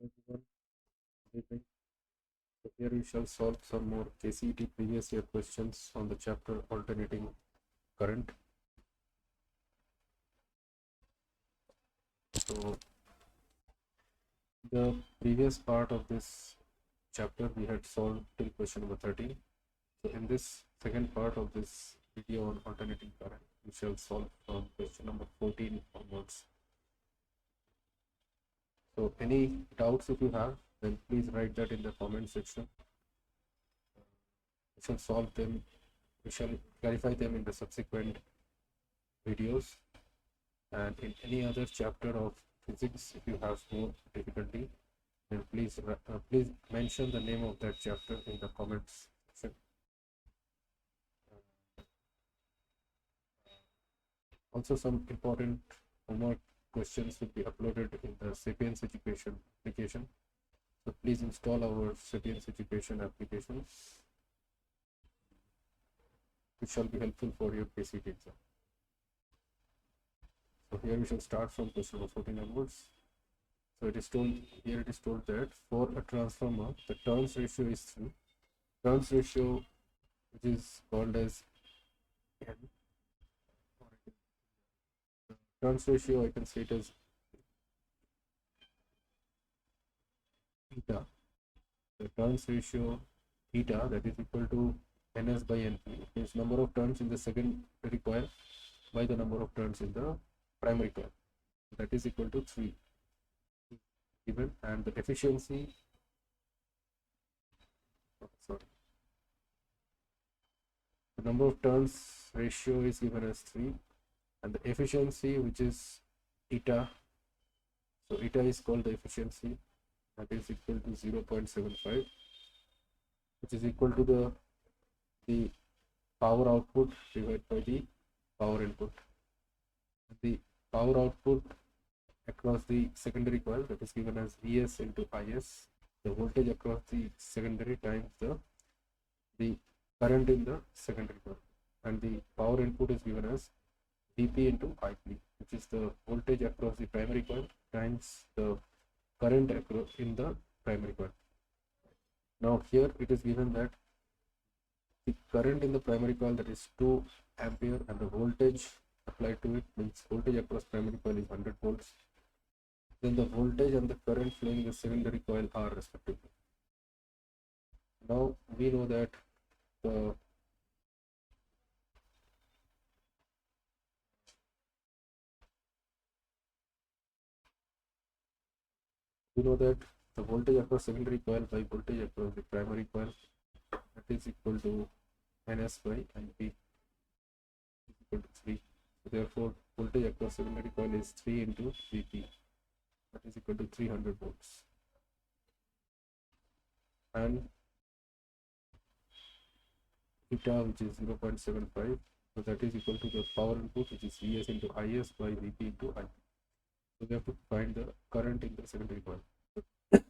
Everyone, good evening. So here we shall solve some more KCET previous year questions on the chapter alternating current. So the previous part of this chapter we had solved till question number 13. So in this second part of this video on alternating current, we shall solve from question number 14 onwards. So any doubts if you have, then please write that in the comment section. We shall solve them, we shall clarify them in the subsequent videos. And in any other chapter of physics, if you have more difficulty, then please mention the name of that chapter in the comments section. Also, some important homework questions will be uploaded in the Sapience Education application. So please install our Sapience Education application, which shall be helpful for your KCET exam. So here we shall start from question number 14 onwards. So it is told that for a transformer, the turns ratio is 3. Turns ratio, which is called as N. Turns ratio, I can say it as eta. The turns ratio eta, that is equal to ns by np. It means number of turns in the secondary coil by the number of turns in the primary coil. That is equal to 3 given, and the efficiency, the number of turns ratio is given as 3, and the efficiency, which is eta, so eta is called the efficiency, that is equal to 0.75, which is equal to the power output divided by the power input. The power output across the secondary coil, that is given as Vs into Is, the voltage across the secondary times the current in the secondary coil, and the power input is given as Vp into Ip, which is the voltage across the primary coil times the current across in the primary coil. Now here it is given that the current in the primary coil, that is 2 ampere, and the voltage applied to it, means voltage across primary coil is 100 volts. Then the voltage and the current flowing in the secondary coil are respectively. Now we know that the voltage across secondary coil by voltage across the primary coil, that is equal to ns by np is equal to 3. So therefore voltage across secondary coil is 3 into Vp, that is equal to 300 volts, and eta, which is 0.75, so that is equal to the power input, which is Vs into Is by Vp into Ip. So we have to find the current in the secondary coil. So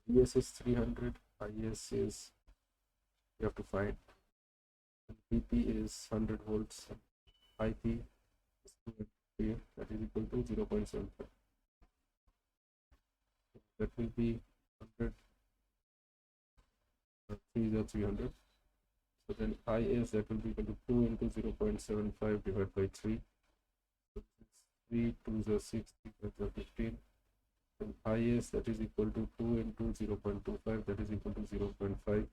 Vs is 300, Is is, we have to find, and Vp is 100 volts, and Ip is 2 ampere, that is equal to 0.75. That will be 100, 3 is 300. So then Is, that will be equal to 2 into 0.75 divided by 3. So 3, 2 is 6, 3 is 15. And Is, that is equal to 2 into 0.25, that is equal to 0.5.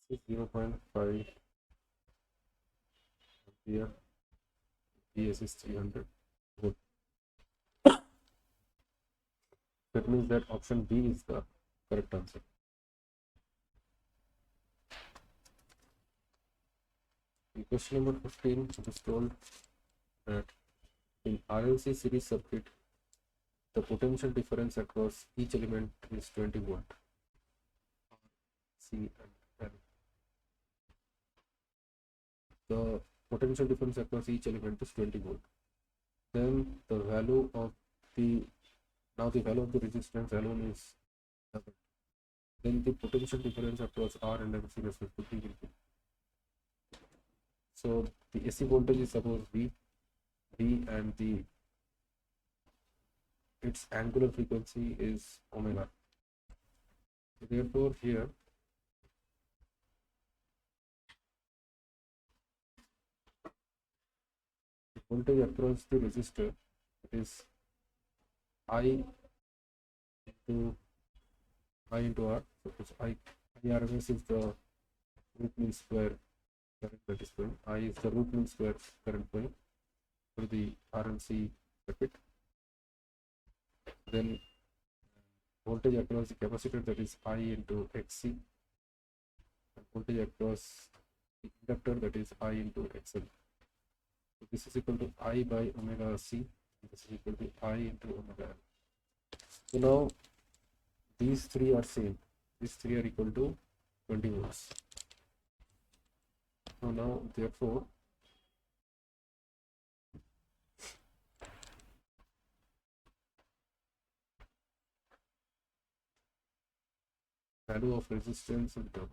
This is 0.5 ampere, Vs is 300 volt. That means that option B is the correct answer. In question number 15, it is told that in RLC series circuit, the potential difference across each element is 20 volt. C and L. The potential difference across each element is 20 volt. Then the value of the resistance alone is doubled. Then the potential difference across R and MC respectively will be. So the AC voltage is suppose V, and its angular frequency is omega. So therefore here the voltage across the resistor is I into R. So IRMS is the root mean square current that is going. I is the root mean square current going for the RLC circuit. Then voltage across the capacitor, that is I into XC, and voltage across the inductor, that is I into XL. So this is equal to I by omega C, this is equal to I into omega L. So now these three are same, these three are equal to 20 volts. So now therefore value of resistance is double.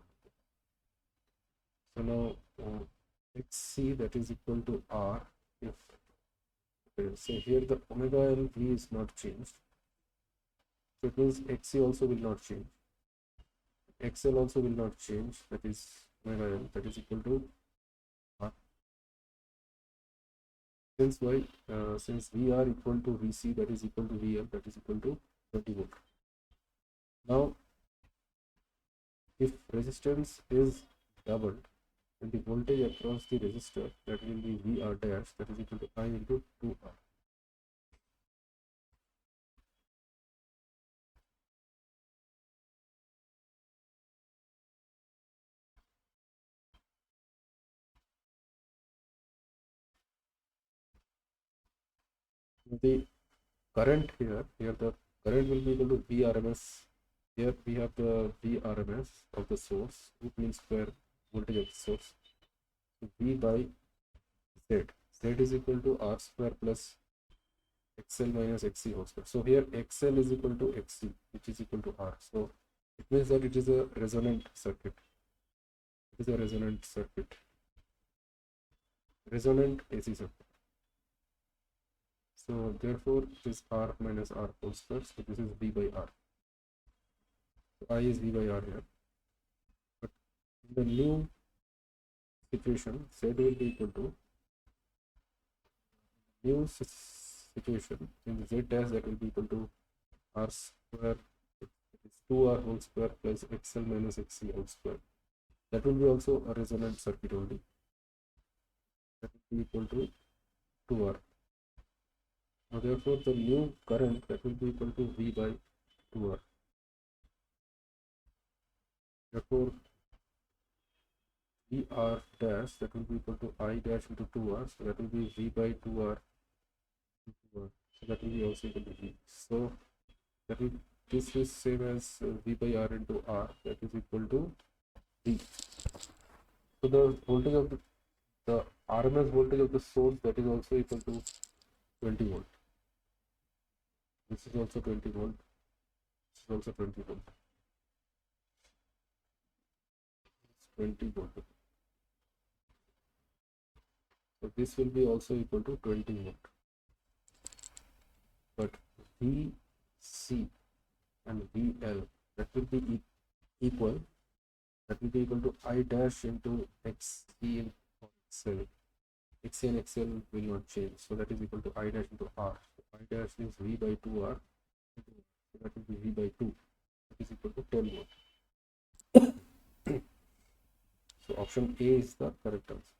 So now XC, that is equal to R. If so here the omega L V is not changed, so it means XC also will not change, XL also will not change, that is omega L, that is equal to R. Since VR equal to VC, that is equal to VL, that is equal to 20 volt. Now if resistance is doubled, then the voltage across the resistor, that will be VR dash, that is equal to I into 2R. The current here the current will be equal to VRMS. Here we have the VRMS of the source, root mean square voltage of the source. So V by Z. Z is equal to R square plus XL minus XC whole square. So here XL is equal to XC, which is equal to R. So it means that it is a resonant circuit. It is a resonant circuit. Resonant AC circuit. So therefore it is R minus R whole square. So this is V by R. So I is V by R here. But in the new situation, Z will be equal to new situation in Z dash, that will be equal to R square, it is 2R whole square plus XL minus XC whole square. That will be also a resonant circuit only. That will be equal to 2R. Now therefore the new current, that will be equal to V by 2R. Therefore VR dash, that will be equal to I dash into 2R, so that will be V by 2R into 2R. So that will be also equal to V. So that will, this is same as V by R into R, that is equal to V. So the voltage of the RMS voltage of the source, that is also equal to 20 volt. This is also 20 volt. This is also 20 volt. It's 20 volt. So this will be also equal to 20 volt. But VC and VL, that will be equal. That will be equal to I dash into XC and XL. XC and XL will not change. So that is equal to I dash into R. So I dash is V by 2R. So that will be V by 2. That is equal to 10 volt. So option A is the correct answer.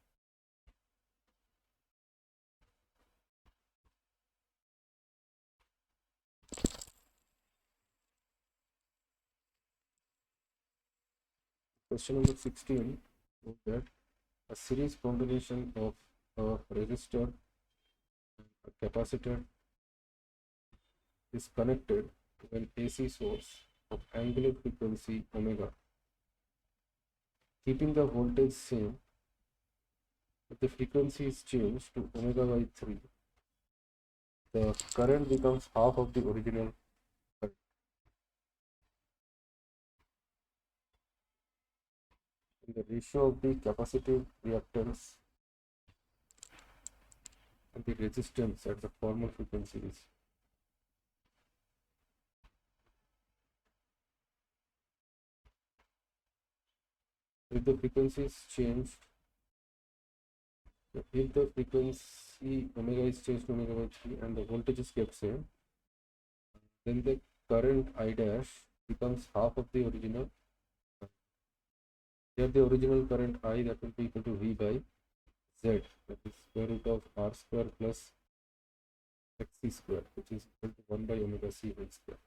Question number 16 is that a series combination of a resistor and a capacitor is connected to an AC source of angular frequency omega. Keeping the voltage same, if the frequency is changed to omega by 3, the current becomes half of the original current. And the ratio of the capacitive reactance and the resistance at the former frequency is if the frequency is changed, if the frequency omega is changed to omega by 3 and the voltage is kept same, then the current I dash becomes half of the original. Here the original current I, that will be equal to V by Z, that is square root of R square plus XC square, which is equal to 1 by omega C whole square.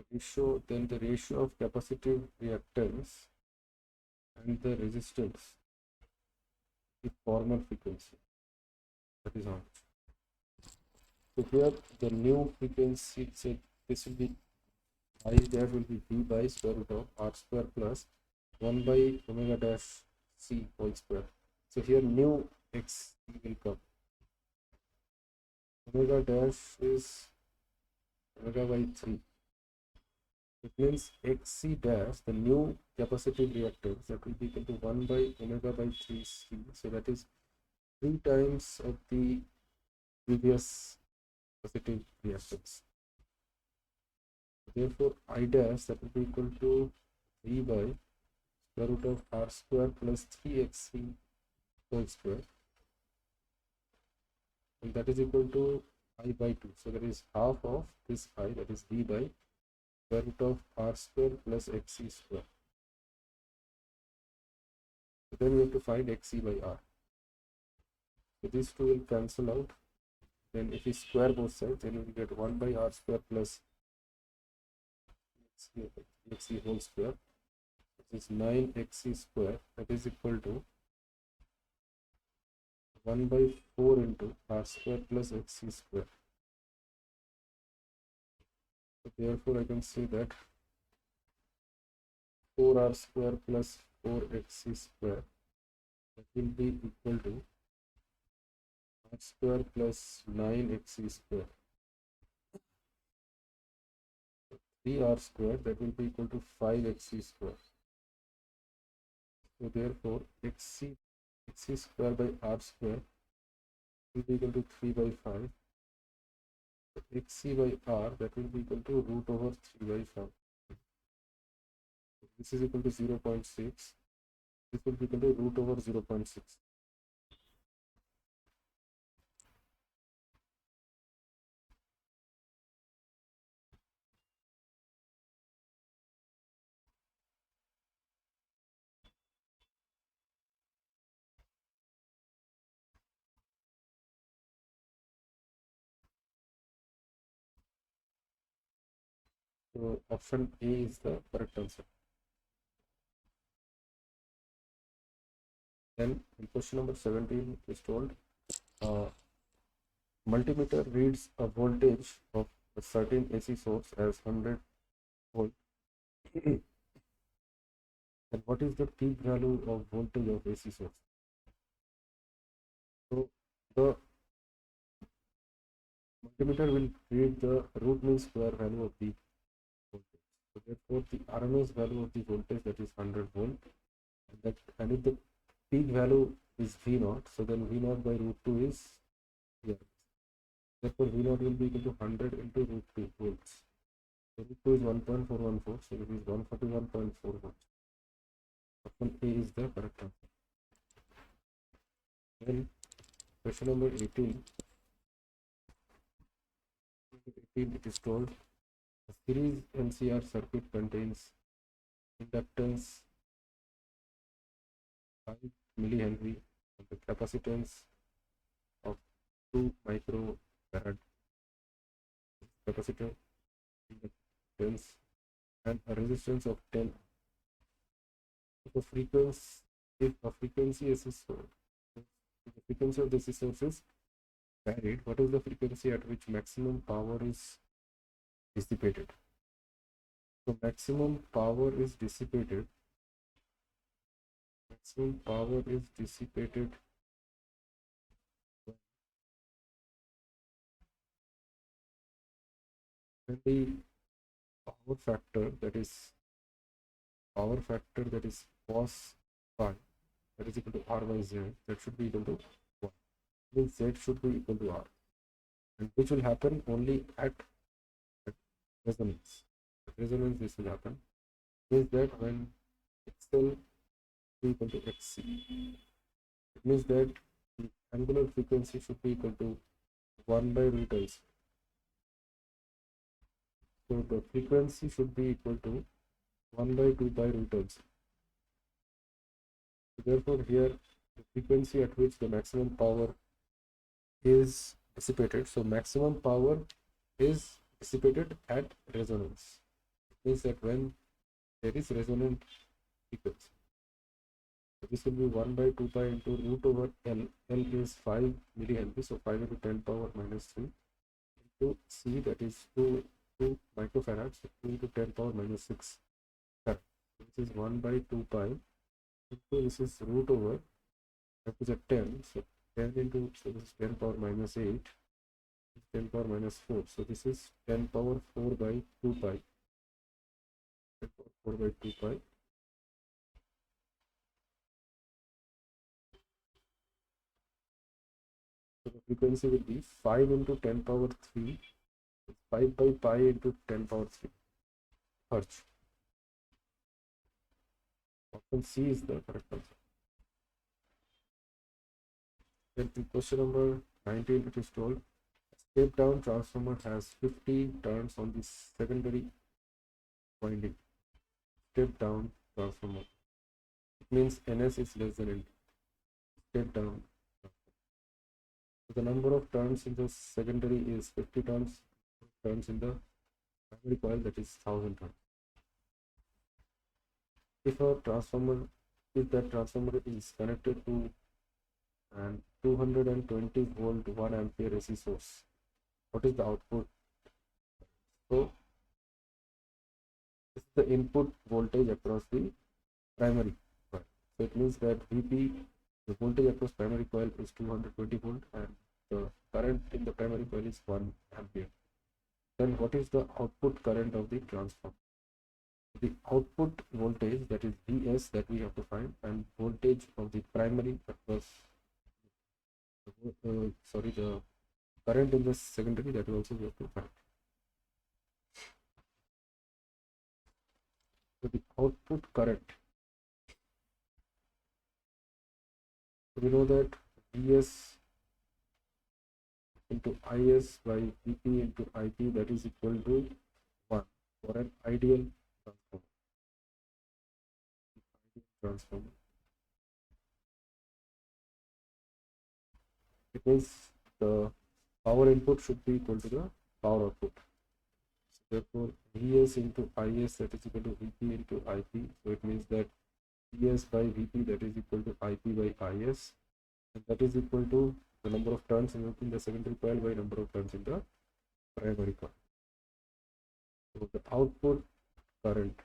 The ratio of capacitive reactance and the resistance, the former frequency, that is how much. So here the new frequency, say this will be I dash will be V by square root of R square plus 1 by omega dash C whole square. So here new X will come. Omega dash is omega by 3. It means XC dash, the new capacitive reactance, that will be equal to 1 by omega by 3C. So that is 3 times of the previous capacitive reactance. Therefore, I dash, that will be equal to V by square root of R square plus 3XC whole square. And that is equal to I by 2. So that is half of this I, that is V by square root of R square plus XC square. So then we have to find XC by R. So these two will cancel out. Then if we square both sides, then we will get 1 by R square plus XC whole square, which is 9XC square, that is equal to 1 by 4 into R square plus XC square. So therefore I can say that 4R square plus 4XC square, that will be equal to R square plus 9XC square. 3R square, that will be equal to 5XC square. So therefore XC square by R square will be equal to 3 by 5. So XC by R, that will be equal to root over 3 by 5. This is equal to 0.6. This will be equal to root over 0.6. So option A is the correct answer. Then in question number 17 is told multimeter reads a voltage of a certain AC source as 100 volt. And what is the peak value of voltage of AC source? So the multimeter will read the root mean square value of the voltage. So therefore the RMS value of the voltage, that is 100 volt, and if the peak value is V0, so then V0 by root 2 is here. Therefore V0 will be equal to 100 into root 2 volts. So root 2 is 1.414, so it is 141.4 volts. Option A is the correct answer. Then question number 18. It is told a series NCR circuit contains inductance 5 millihenry and the capacitance of 2 micro farad capacitor, inductance, and a resistance of 10. If a frequency is the frequency of the resistance is varied, what is the frequency at which maximum power is dissipated? So maximum power is dissipated. Maximum power is dissipated when the power factor that is cos phi that is equal to r by z, that should be equal to 1. Means z should be equal to r, and which will happen only at resonance. At resonance, this will happen. Means that when xl is equal to xc, it means that the angular frequency should be equal to 1 by root L. So the frequency should be equal to 1 by 2 by root L. So therefore, here the frequency at which the maximum power is dissipated. So maximum power is dissipated at resonance. It means that when there is resonant frequency, so this will be 1 by 2 pi into root over L. L is 5 millihenry, so 5 into 10 power minus 3 into C, that is 2 microfarads, so 2 into 10 power minus 6. This is 1 by 2 pi into this is root over, that is a 10, so 10 into, so this is 10 power minus 8, 10 power minus 4, so this is 10 power 4 by 2 pi, 10 power 4 by 2 pi. So the frequency will be 5 into 10 power 3, 5 by pi into 10 power 3 hertz. Option C is the correct answer. Then in question number 19, it is told a step down transformer has 50 turns on the secondary winding. Step down transformer. It means NS is less than N. Step down. So the number of turns in the secondary is 50 turns. Turns in the primary coil, that is 1000 turns. If that transformer is connected to an 220 volt 1 ampere AC source, what is the output? So this is the input voltage across the primary coil. So it means that VP, the voltage across primary coil, is 220 volt and the current in the primary coil is 1 ampere. Then what is the output current of the transformer? The output voltage, that is Vs, that we have to find, and voltage of the primary across the current in the secondary, that also we have to find. So the output current, we know that Vs into Is by Vp into Ip, that is equal to 1 for an ideal transformer. It means the power input should be equal to the power output. So therefore, Vs into Is, that is equal to Vp into Ip. So it means that Vs by Vp, that is equal to Ip by Is, and that is equal to the number of turns in the secondary coil by number of turns in the primary coil. So the output current,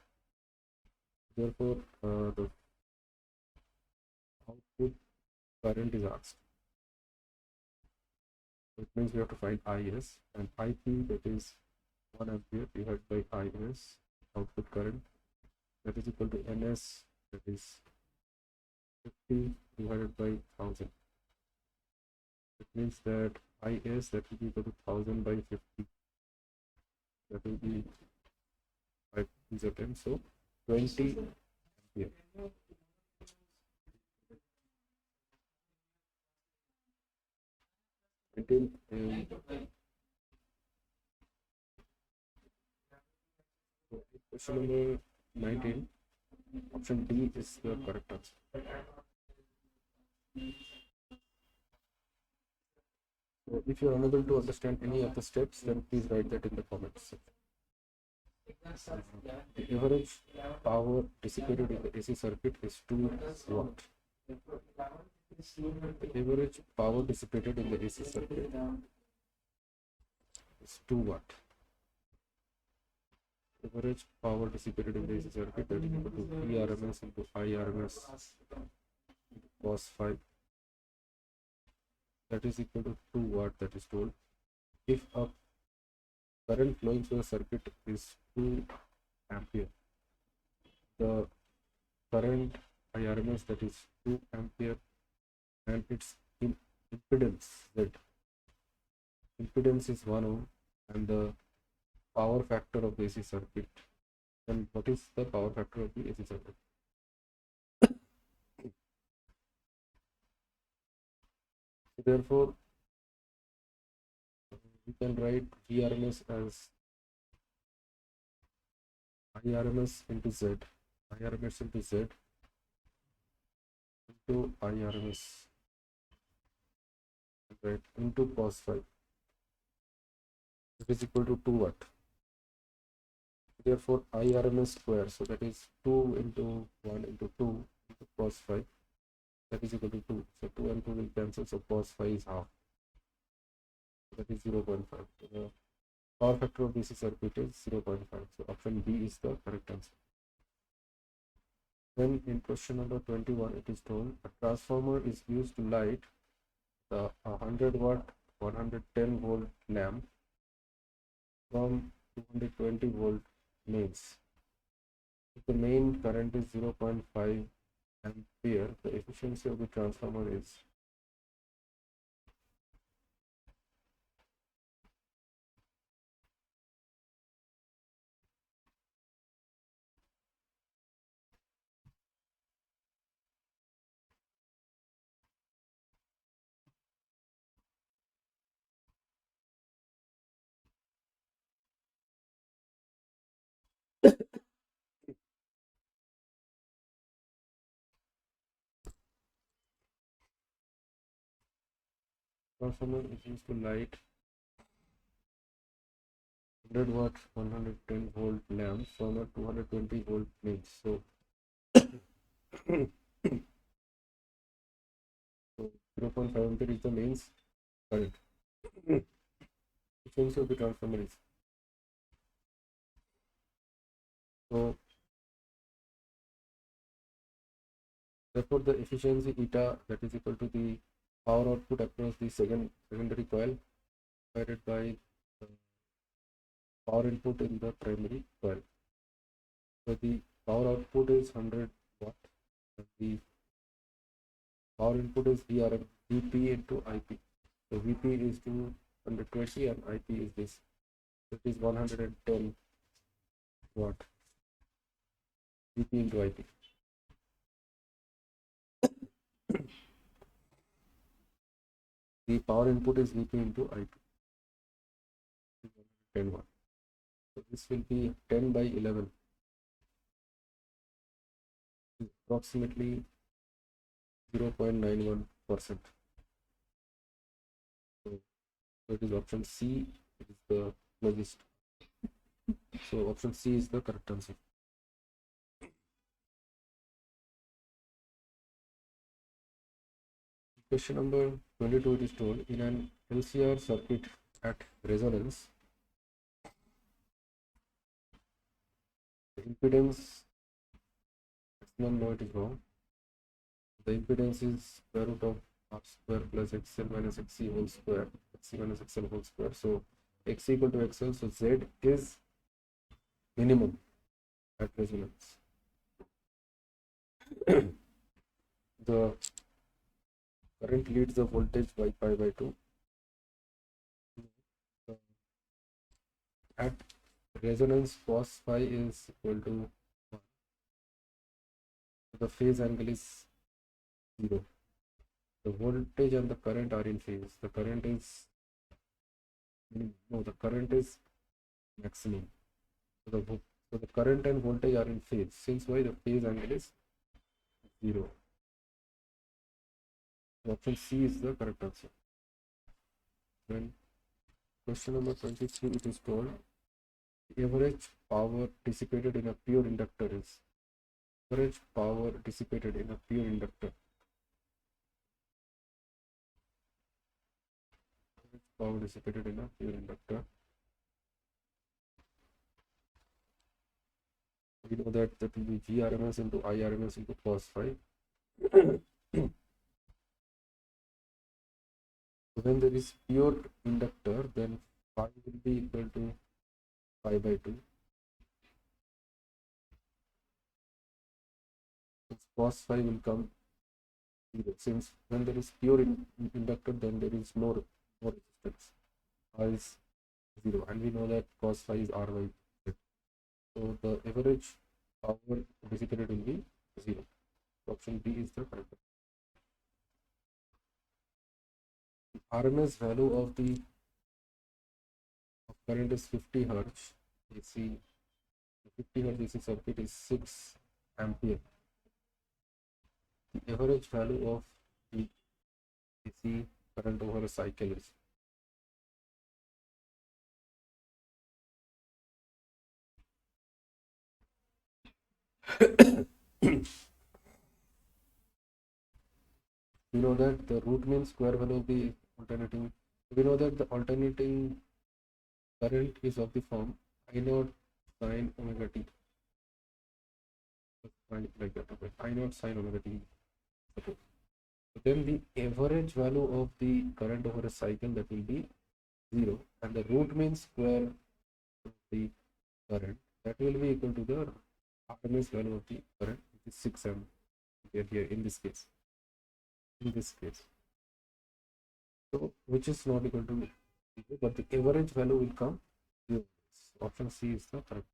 therefore the output current is asked. So it means we have to find Is, and Ip, that is 1 ampere divided by Is, output current, that is equal to Ns, that is 50 divided by 1000. It means that Is, that will be equal to 1000 by 50, that will be 5 is a 10, so 20 ampere. Until question number 19, option D is the correct answer. So if you are unable to understand any of the steps, then please write that in the comments. The average power dissipated in the AC circuit is 2 watt. The average power dissipated in the AC circuit is 2 watt. Average power dissipated in the AC circuit, that is equal to PRMS into IRMS cos phi. That is equal to 2 watt, that is told. If a current flowing through the circuit is 2 ampere, the current IRMS, that is 2 ampere, and its impedance Z. Impedance is 1 ohm, and the power factor of the AC circuit. And what is the power factor of the AC circuit? Therefore, we can write VRMS as IRMS into Z, IRMS into Z into IRMS, right, into cos phi. It is equal to 2 watt. Therefore, IRMS square, so that is 2 into 1 into 2 into cos phi, that is equal to 2. So 2 and 2 will cancel, so cos phi is half. That is 0.5. The power factor of DC circuit is 0.5. So option B is the correct answer. Then in question number 21, it is told a transformer is used to light the 100 watt 110 volt lamp from 220 volt mains. If the main current is 0.5 ampere, the efficiency of the transformer is transformer is used to light 100 watt 110 volt lamp from a 220 volt mains. So 0.5 ampere is the mains current. Efficiency of the transformer is, so therefore the efficiency eta, that is equal to the power output across the secondary coil divided by the power input in the primary coil. So the power output is 100 watt and the power input is VP into IP. So VP is 220 and IP is this. So it is 110 watt. VP into IP. The power input is VP into IP. 10 watt. So this will be 10 by 11. Approximately 0.91%. So it is option C. It is the closest. So option C is the correct answer. Question number 22, it is told in an LCR circuit at resonance, the impedance, maximum, no, it is wrong. The impedance is square root of R square plus XL minus XC whole square, XC minus XL whole square. So X equal to XL, so Z is minimum at resonance. The current leads the voltage by pi by 2. At resonance, cos phi is equal to 1. The phase angle is 0. The voltage and the current are in phase. The current is maximum. So the current and voltage are in phase. Since why the phase angle is 0. Option C is the correct answer. Then question number 23, it is told the average power dissipated in a pure inductor is average power dissipated in a pure inductor. Average power dissipated in a pure inductor. We know that that will be Vrms into Irms into cos phi. When there is pure inductor, then phi will be equal to pi by 2. Cos phi will come 0. Since when there is pure inductor, then there is no resistance. R is 0, and we know that cos phi is R by Z. So the average power dissipated will be 0. Option B is the correct. RMS value of the current is 50 Hertz. AC 50 Hertz AC circuit is 6 ampere. The average value of the AC current over a cycle is we know that the root mean square value of the alternating. We know that the alternating current is of the form I naught sine omega t. Like that, okay. I naught sine omega t. Okay. So then the average value of the current over a cycle, that will be 0, and the root mean square of the current, that will be equal to the RMS value of the current, which is 6 ampere here in this case. So which is not equal to 0, but the average value will come 0. Option C is the correct.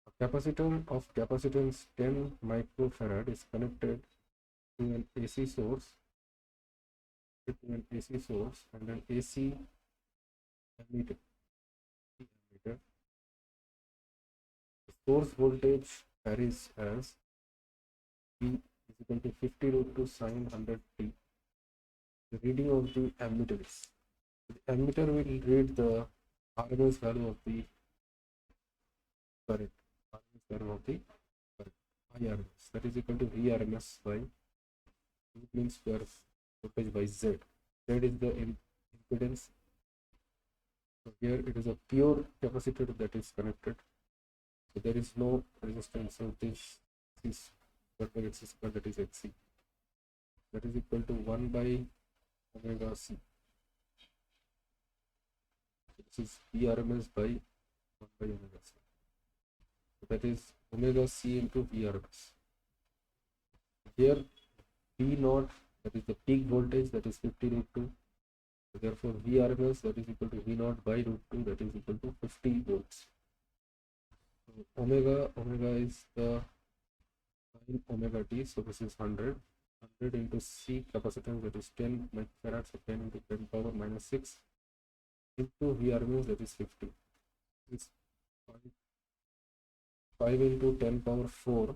A capacitor of capacitance 10 microfarad is connected to an AC source, and an AC emitter. The source voltage varies as P is equal to 50 root 2 sine 100 t. The reading of the ammeter is. The ammeter will read the RMS value of the current. RMS value of the current. IRMS. That is equal to VRMS by mean square voltage by Z. Z is the impedance. So here it is a pure capacitor that is connected. So there is no resistance. So this is whatever it is called, that is Xc. That is equal to 1 by omega c. This is Vrms by 1 by omega c. So that is omega c into Vrms. Here V naught, that is the peak voltage, that is 50 root 2. So therefore Vrms, that is equal to V naught by root 2, that is equal to 50 volts. So omega is the sine omega t, so this is 100 into C capacitance, that is 10 microfarad, so 10 into 10 power minus 6 into Vrms, that is 50. This 5 into 10 power 4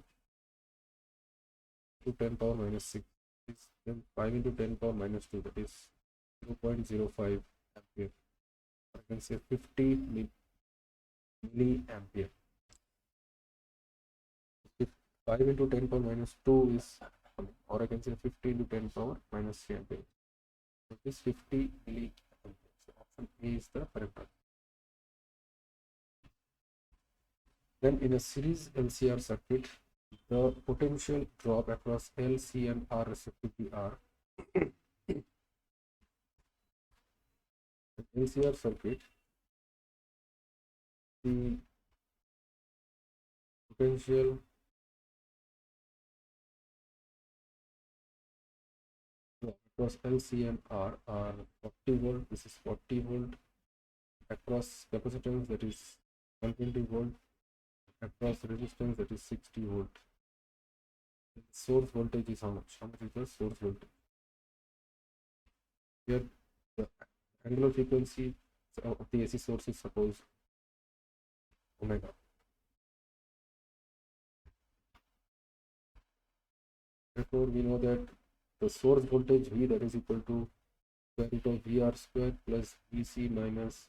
to 10 power minus 6. Then 5 into 10 power minus 2, that is 0.05 ampere. I can say 50 milliampere. 5 into 10 power minus 2 is, or I can say 50 into 10 power minus 3 ampere. So this 50 milliampere. So option A is the correct one. Then in a series LCR circuit, the potential drop across L, C and R respectively are LCR circuit, the potential across L, C and R are 40 volt, this is 40 volt, across capacitance, that is 120 volt, across resistance, that is 60 volt. Source voltage is how much? How much is the source voltage? Here the angular frequency of the AC source is suppose omega. Therefore we know that the source voltage V, that is equal to square root of VR square plus VC minus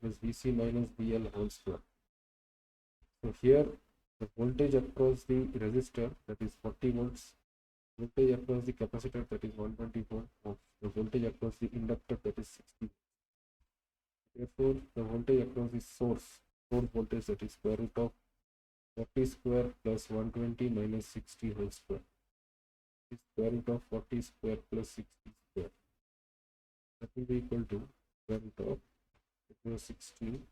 VL whole square. So here the voltage across the resistor, that is 40 volts, voltage across the capacitor, that is 120 volts, the voltage across the inductor, that is 60. Therefore the voltage across the source voltage, that is square root of 40 square plus 120 minus 60 whole square, is square root of 40 square plus 60 square, that will be equal to square root of 16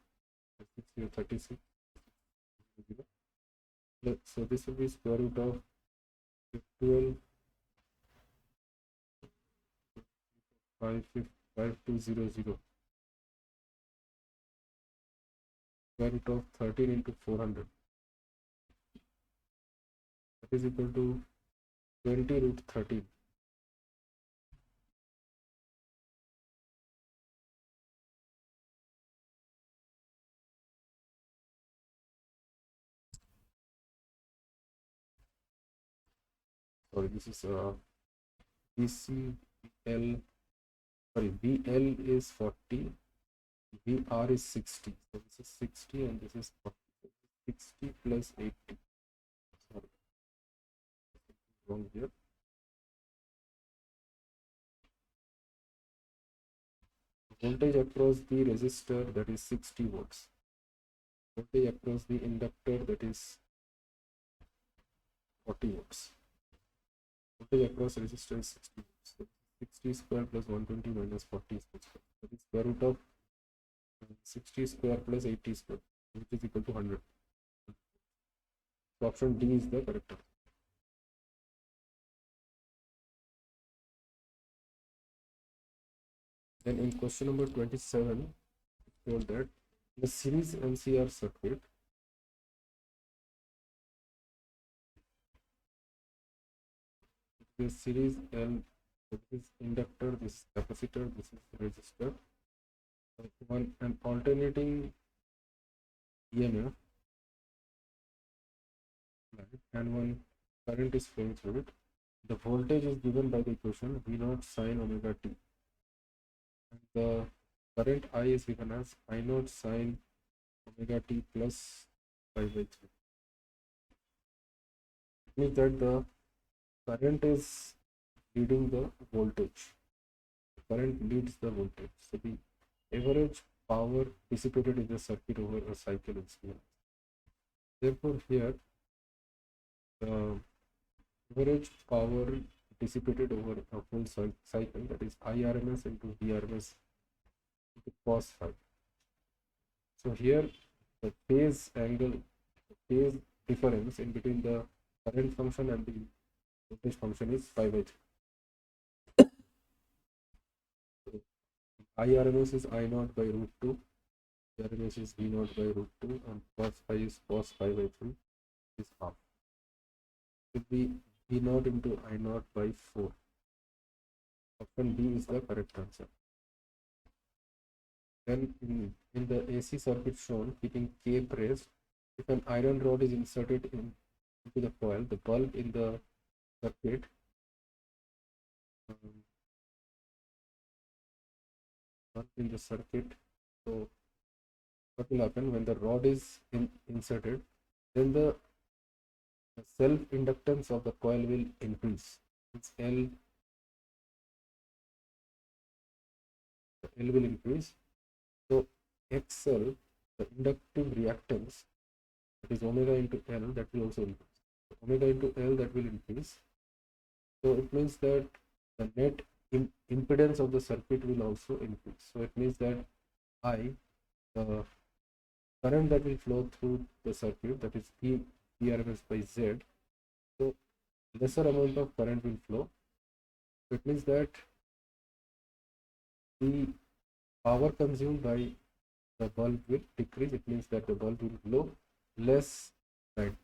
36. So this will be square root of 12 5200, square root of 13 into 400, that is equal to 20 root 13. Sorry, this is BCL, sorry, BL is 40, VR is 60. So this is 60 and this is 40. 60 plus 80. Sorry, wrong here. Voltage across the resistor, that is 60 volts. Voltage across the inductor, that is 40 volts. Voltage across resistor is 60 volts. So 60 square plus 120 minus 40 square. That is square root of 60 square plus 80 square, which is equal to 100. So option D is the correct answer. Then in question number 27, it told that the series NCR circuit, this series L, this is inductor, this is capacitor, this is resistor, an alternating EMF, and one current is flowing through it. The voltage is given by the equation V0 sine omega t, and the current I is given as I0 sine omega t plus 5/3. It means that the current is leading the voltage. The current leads the voltage. So the average power dissipated in the circuit over a cycle is given. Therefore, here the average power dissipated over a full cycle, that is IRMS into VRMS into cos phi. So here the phase angle, the phase difference in between the current function and the voltage function is 5/3. So IRMS is I0 by root 2, VRMS is V0 by root 2, and cos phi is cos 5/3 is half. It will be V0 into I0 by 4. Option B is the correct answer. Then in the AC circuit shown, keeping K braced, if an iron rod is inserted into the coil, the bulb in the circuit so what will happen when the rod is inserted, then the self inductance of the coil will increase. It's L will increase. So XL, the inductive reactance, that is omega into L, that will also increase. So omega into L, that will increase. So it means that the net impedance of the circuit will also increase. So it means that I, the current that will flow through the circuit, that is PRMS by Z, so lesser amount of current will flow. So it means that the power consumed by the bulb will decrease. It means that the bulb will glow less light.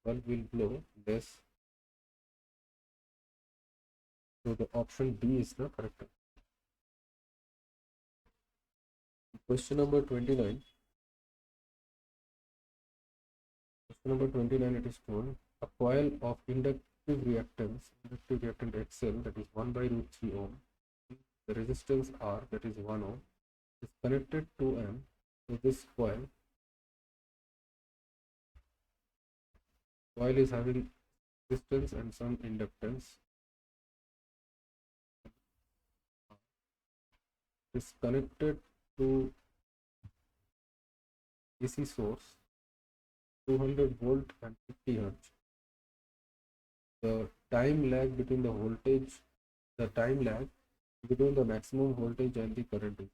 The bulb will glow less. So the option B is the correct answer. Question number 29. Question number 29, it is told a coil of inductive reactant XL, that is 1 by root 3 ohm. The resistance R, that is 1 ohm, is connected to this coil. Coil is having resistance and some inductance. Is connected to AC source 200 volt and 50 hertz. The time lag between the maximum voltage and the current.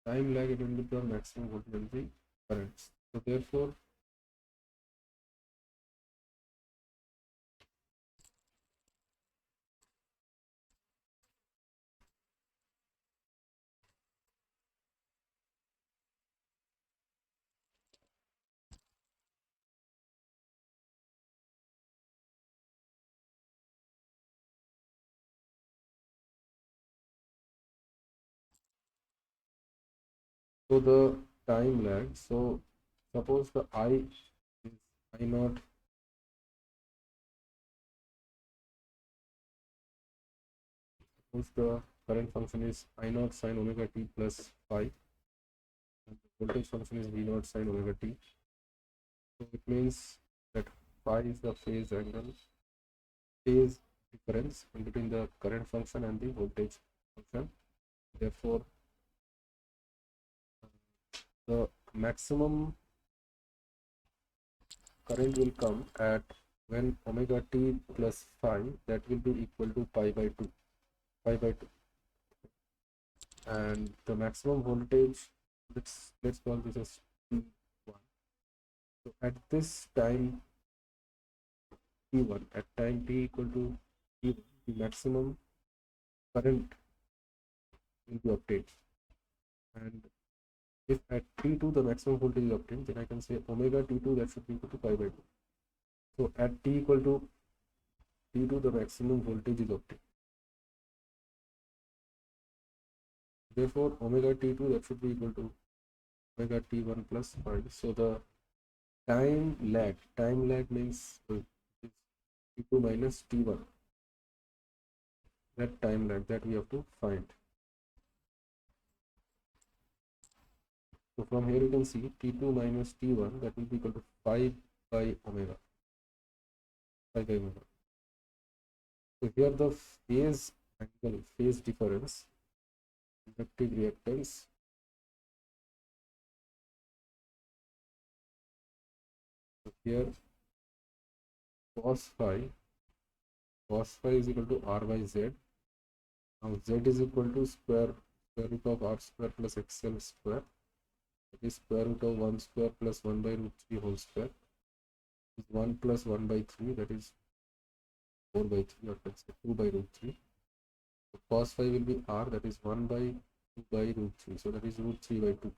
Time lag between the maximum voltage and the currents. So therefore, the time lag. So suppose the I is I naught. Suppose the current function is I naught sine omega t plus phi, and the voltage function is V naught sine omega t. So it means that phi is the phase difference between the current function and the voltage function. Therefore, the maximum current will come at when omega t plus phi, that will be equal to pi by 2, and the maximum voltage, let's call this as T1. So at this time T1, at time t equal to T1, the maximum current will be obtained, and if at T2 the maximum voltage is obtained, then I can say omega T2, that should be equal to pi by 2. So at t equal to T2 the maximum voltage is obtained. Therefore omega T2, that should be equal to omega T1 plus phi. So the time lag means T2 minus T1. That time lag that we have to find. So from here you can see T2 minus T1, that will be equal to 5 by omega. So here the phase angle, phase difference, inductive reactance, so here cos phi is equal to R by Z. Now Z is equal to square root of R square plus XL square. That is square root of 1 square plus 1 by root 3 whole square. Is 1 plus 1 by 3, that is 4 by 3, or let's say 2 by root 3. So cos phi will be R, that is 1 by 2 by root 3. So that is root 3 by 2.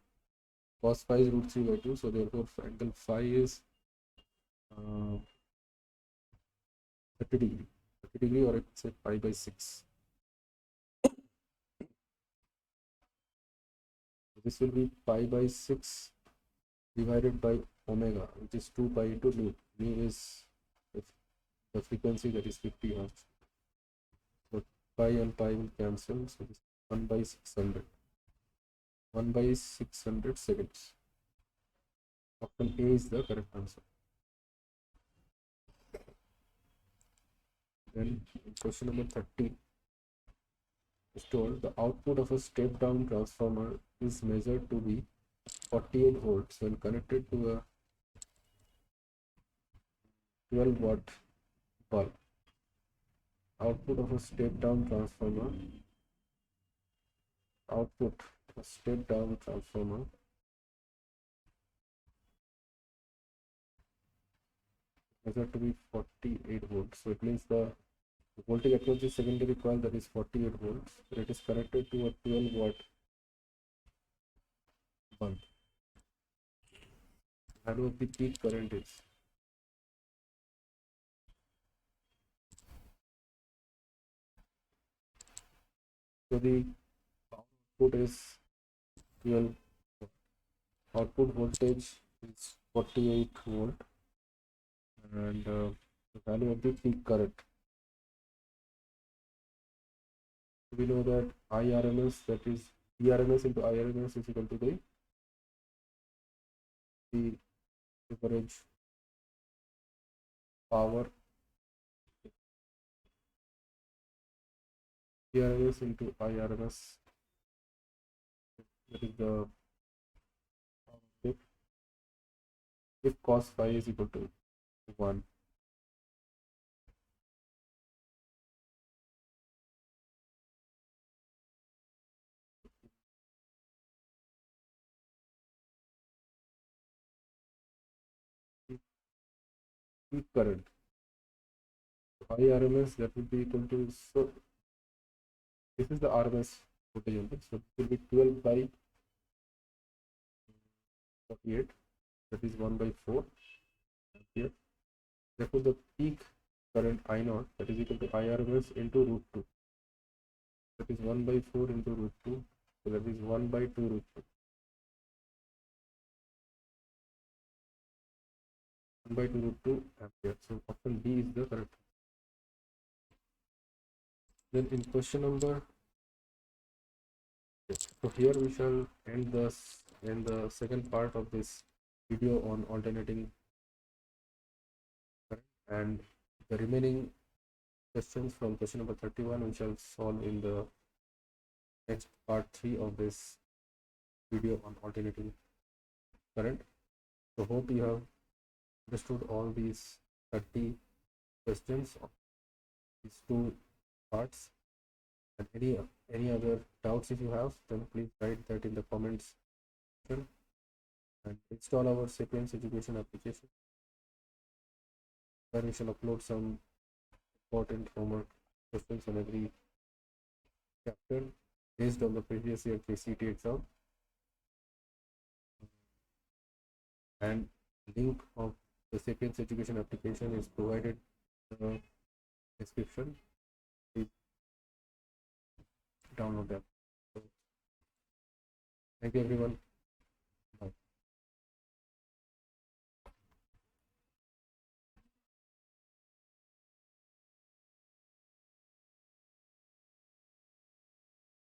Cos phi is root 3 by 2. So therefore angle phi is 30 degree, or let's say pi by 6. So this will be pi by 6 divided by omega, which is 2 pi into nu. Nu is the frequency, that is 50 hertz. So pi and pi will cancel. So this is 1 by 600. 1 by 600 seconds. Option A is the correct answer. Then question number 13 is told the output of a step down transformer is measured to be 48 volts when connected to a 12 watt bulb. Output of a step down transformer measured to be 48 volts. So it means the voltage across the secondary coil, that is 48 volts. So it is connected to a 12 watt bulb. Value of the peak current is. So the output is 12. Output voltage is 48 volt, and the the value of the peak current. We know that IRMS, that is PRMS into IRMS, is equal to the average power PRMS into IRMS, that is the if cos phi is equal to 1. Peak current, IRMS, that will be equal to, so this is the RMS voltage only, so it will be 12 by 48, that is 1 by 4 ampere. Therefore the peak current I0, that is equal to IRMS into root 2, that is 1 by 4 into root 2, so that is 1 by 2 root 2. 1 by 2 root 2 ampere. So option B is the correct. Then in question number, so here we shall end the second part of this video on alternating current, and the remaining questions from question number 31 we shall solve in the next part 3 of this video on alternating current. So hope you have understood all these 30 questions of these two parts, and any other doubts if you have, then please write that in the comments section, and install our Sapience education application, where we shall upload some important homework questions on every chapter based on the previous year KCET exam, and link of the Sapience education application is provided in the description. Please download them. Thank you everyone.